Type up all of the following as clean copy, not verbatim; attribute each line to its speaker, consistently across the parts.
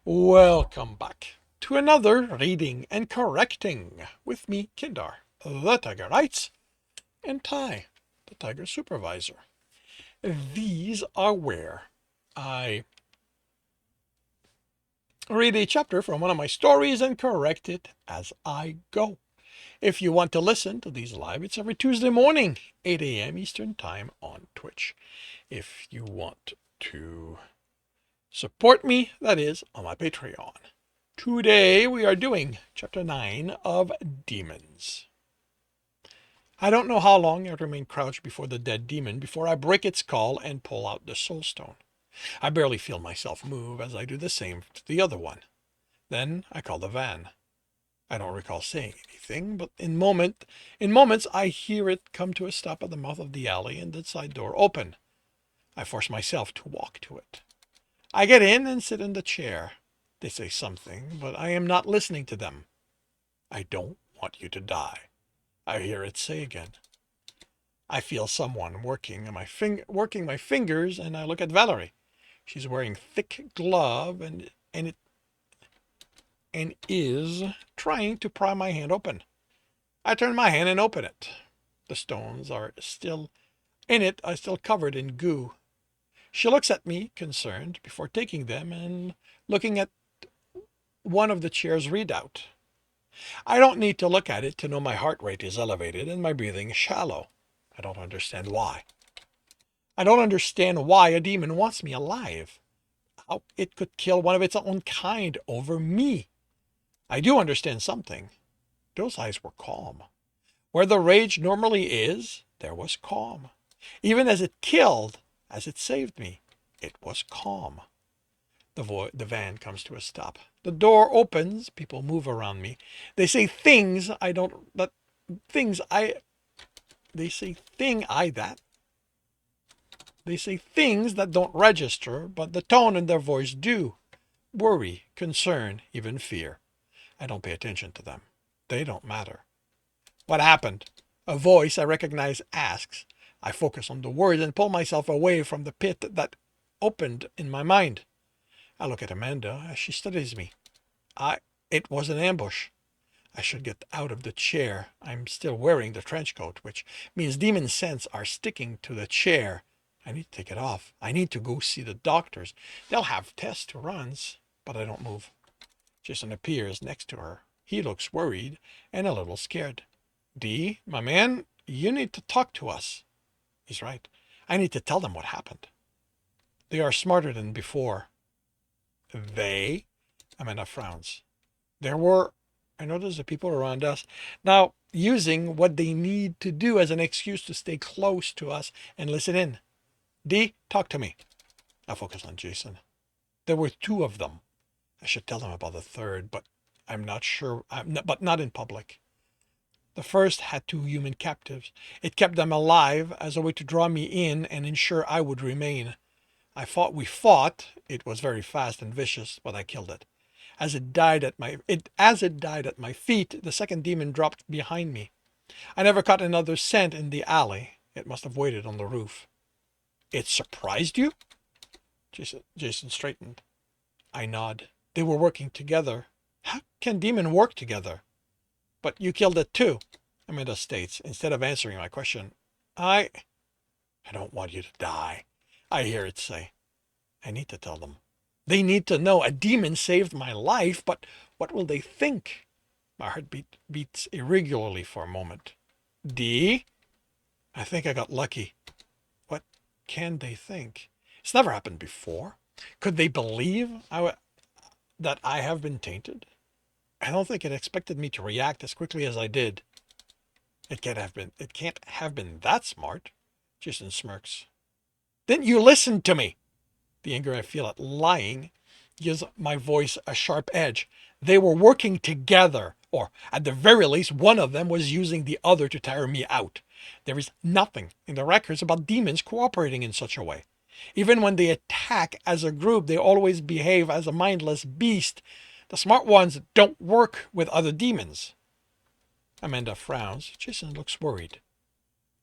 Speaker 1: Welcome back to another reading and correcting with me, Kindar, the Tiger Writes, and Ty, the Tiger Supervisor. These are where I read a chapter from one of my stories and correct it as I go. If you want to listen to these live, it's every Tuesday morning, 8 a.m. Eastern Time on Twitch. If you want to support me, that is on my Patreon. Today we are doing Chapter 9 of Demons. I don't know how long I remain crouched before the dead demon before I break its call and pull out the soul stone. I barely feel myself move as I do the same to the other one. Then I call the van. I don't recall saying anything, but in moments I hear it come to a stop at the mouth of the alley and the side door open. I force myself to walk to it. I get in and sit in the chair. They say something, but I am not listening to them. I don't want you to die, I hear it say again. I feel someone working my fingers, and I look at Valerie. She's wearing thick glove and is trying to pry my hand open. I turn my hand and open it. The stones are still covered in goo. She looks at me, concerned, before taking them and looking at one of the chair's readout. I don't need to look at it to know my heart rate is elevated and my breathing is shallow. I don't understand why. I don't understand why a demon wants me alive. How it could kill one of its own kind over me. I do understand something. Those eyes were calm. Where the rage normally is, there was calm. Even as it killed, as it saved me, it was calm. The van comes to a stop. The door opens. People move around me. They say things I don't. That things I. They say thing I that. They say things that don't register, but the tone in their voice do. Worry, concern, even fear. I don't pay attention to them. They don't matter. What happened? A voice I recognize asks. I focus on the words and pull myself away from the pit that opened in my mind. I look at Amanda as she studies me. It was an ambush. I should get out of the chair. I'm still wearing the trench coat, which means demon scents are sticking to the chair. I need to take it off. I need to go see the doctors. They'll have tests to run, but I don't move. Jason appears next to her. He looks worried and a little scared. D, my man, you need to talk to us. He's right. I need to tell them what happened. They are smarter than before. They? Amanda frowns. I notice the people around us now using what they need to do as an excuse to stay close to us and listen in. D, talk to me. I focus on Jason. There were two of them. I should tell them about the third, but I'm not sure, but not in public. The first had two human captives. It kept them alive as a way to draw me in and ensure I would remain. We fought. It was very fast and vicious, but I killed it. As it died at my feet, the second demon dropped behind me. I never caught another scent in the alley. It must have waited on the roof. It surprised you? Jason straightened. I nod. They were working together. How can demons work together? But you killed it too, Amanda states, instead of answering my question. I don't want you to die, I hear it say. I need to tell them. They need to know a demon saved my life, but what will they think? My heart beats irregularly for a moment. D? I think I got lucky. What can they think? It's never happened before. Could they believe that I have been tainted? I don't think it expected me to react as quickly as I did. It can't have been that smart. Jason smirks. Didn't you listen to me? The anger I feel at lying gives my voice a sharp edge. They were working together, or at the very least, one of them was using the other to tire me out. There is nothing in the records about demons cooperating in such a way. Even when they attack as a group, they always behave as a mindless beast. The smart ones don't work with other demons. Amanda frowns. Jason looks worried.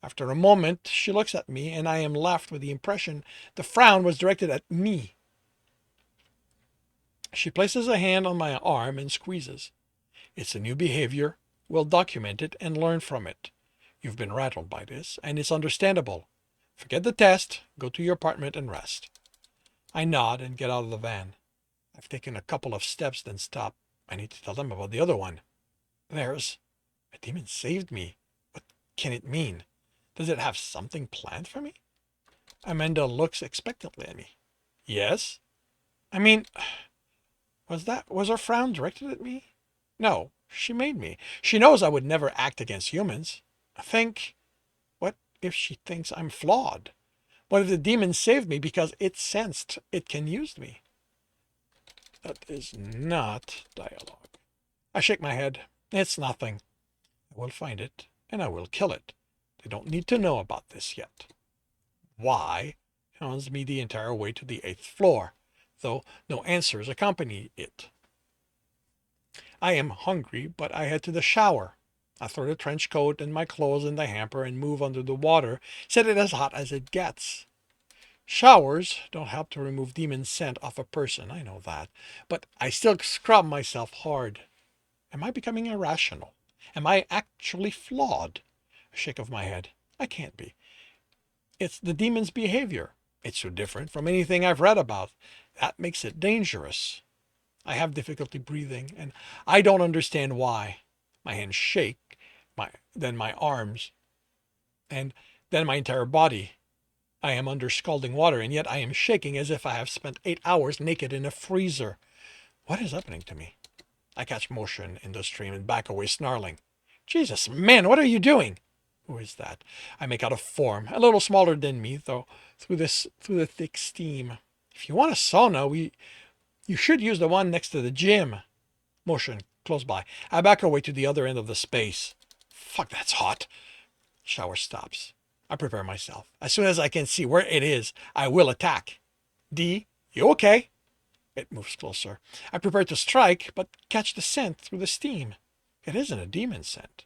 Speaker 1: After a moment, she looks at me, and I am left with the impression the frown was directed at me. She places a hand on my arm and squeezes. It's a new behavior. We'll document it and learn from it. You've been rattled by this, and it's understandable. Forget the test, go to your apartment and rest. I nod and get out of the van. I've taken a couple of steps, then stop. I need to tell them about the other one. There's... A demon saved me. What can it mean? Does it have something planned for me? Amanda looks expectantly at me. Yes? I mean, was her frown directed at me? No, she made me. She knows I would never act against humans. What if she thinks I'm flawed? What if the demon saved me because it sensed it can use me? That is not dialogue. I shake my head. It's nothing. I will find it, and I will kill it. They don't need to know about this yet. Why hounds me the entire way to the 8th floor, though no answers accompany it. I am hungry, but I head to the shower. I throw the trench coat and my clothes in the hamper and move under the water, set it as hot as it gets. Showers don't help to remove demon scent off a person, I know that, but I still scrub myself hard. Am I becoming irrational? Am I actually flawed? A shake of my head. I can't be. It's the demon's behavior. It's so different from anything I've read about. That makes it dangerous. I have difficulty breathing, and I don't understand why. My hands shake, then my arms, and then my entire body. I am under scalding water, and yet I am shaking as if I have spent 8 hours naked in a freezer. What is happening to me? I catch motion in the stream and back away snarling. Jesus, man, what are you doing? Who is that? I make out a form, a little smaller than me, though, through the thick steam. If you want a sauna, you should use the one next to the gym. Motion, close by. I back away to the other end of the space. Fuck, that's hot. Shower stops. I prepare myself. As soon as I can see where it is, I will attack. D, you okay? It moves closer. I prepare to strike, but catch the scent through the steam. It isn't a demon scent.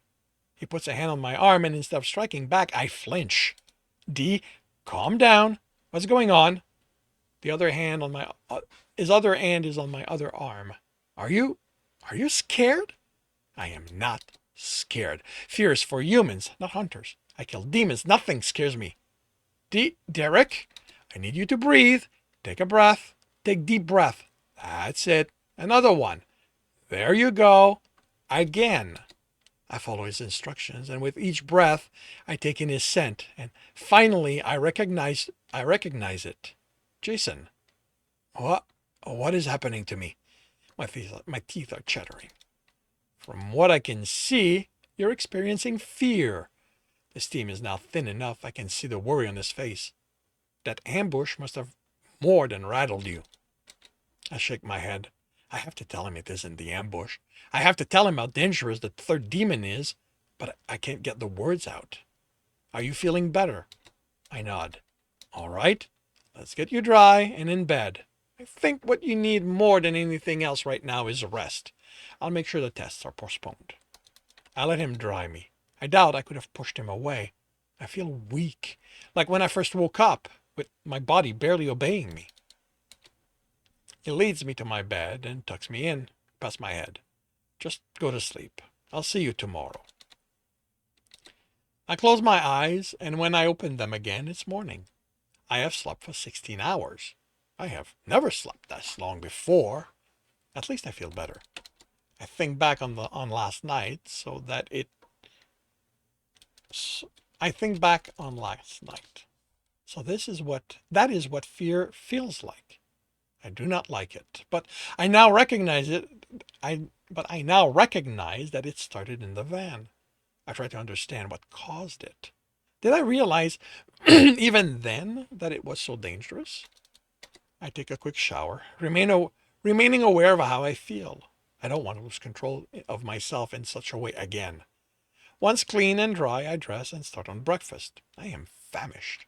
Speaker 1: He puts a hand on my arm, and instead of striking back, I flinch. D, calm down. What's going on? The other hand on my his other hand is on my other arm. Are you scared? I am not scared. Fear is for humans, not hunters. I kill demons. Nothing scares me. Derick, I need you to breathe. Take a breath. Take deep breath. That's it. Another one. There you go. Again. I follow his instructions, and with each breath, I take in his scent, and finally I recognize it. Jason. What is happening to me? My teeth are chattering. From what I can see, you're experiencing fear. The steam is now thin enough I can see the worry on his face. That ambush must have more than rattled you. I shake my head. I have to tell him it isn't the ambush. I have to tell him how dangerous the third demon is, but I can't get the words out. Are you feeling better? I nod. All right, let's get you dry and in bed. I think what you need more than anything else right now is rest. I'll make sure the tests are postponed. I let him dry me. I doubt I could have pushed him away. I feel weak, like when I first woke up, with my body barely obeying me. He leads me to my bed and tucks me in, past my head. Just go to sleep. I'll see you tomorrow. I close my eyes, and when I open them again, it's morning. I have slept for 16 hours. I have never slept this long before. At least I feel better. I think back on last night, I think back on last night. So that is what fear feels like. I do not like it, but I now recognize it. I now recognize that it started in the van. I try to understand what caused it. Did I realize even then that it was so dangerous? I take a quick shower, remaining aware of how I feel. I don't want to lose control of myself in such a way again. Once clean and dry, I dress and start on breakfast. I am famished.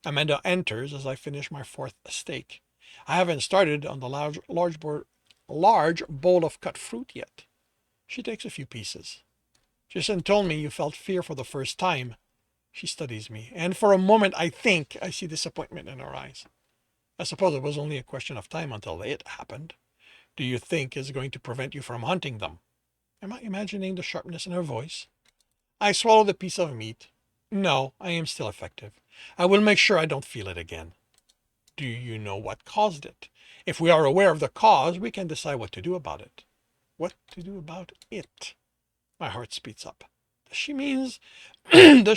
Speaker 1: Amanda enters as I finish my 4th steak. I haven't started on the large bowl of cut fruit yet. She takes a few pieces. Jason told me you felt fear for the first time. She studies me, and for a moment I think I see disappointment in her eyes. I suppose it was only a question of time until it happened. do you think is going to prevent you from hunting them? Am I imagining the sharpness in her voice? I swallow the piece of meat. No, I am still effective. I will make sure I don't feel it again. Do you know what caused it? If we are aware of the cause, we can decide what to do about it. What to do about it? My heart speeds up. Does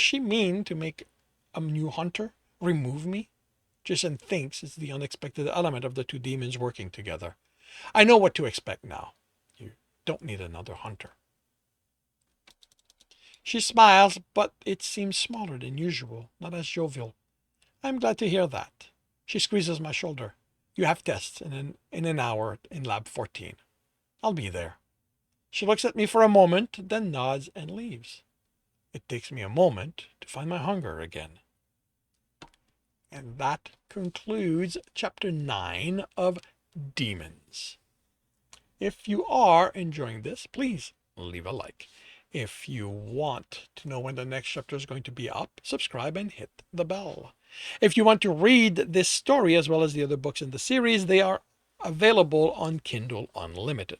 Speaker 1: she mean to make a new hunter? Remove me? Jason thinks it's the unexpected element of the two demons working together. I know what to expect now. You don't need another hunter. She smiles, but it seems smaller than usual, not as jovial. I'm glad to hear that. She squeezes my shoulder. You have tests in an hour in Lab 14. I'll be there. She looks at me for a moment, then nods and leaves. It takes me a moment to find my hunger again. And that concludes Chapter 9 of Demons. If you are enjoying this, please leave a like. If you want to know when the next chapter is going to be up, subscribe and hit the bell. If you want to read this story as well as the other books in the series, they are available on Kindle Unlimited.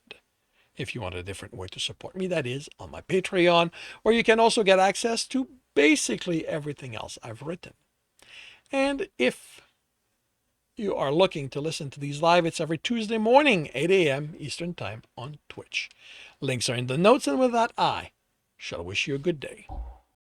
Speaker 1: If you want a different way to support me, that is on my Patreon, where you can also get access to basically everything else I've written. And if you are looking to listen to these live, it's every Tuesday morning, 8 a.m. Eastern Time on Twitch. Links are in the notes, and with that, I shall wish you a good day.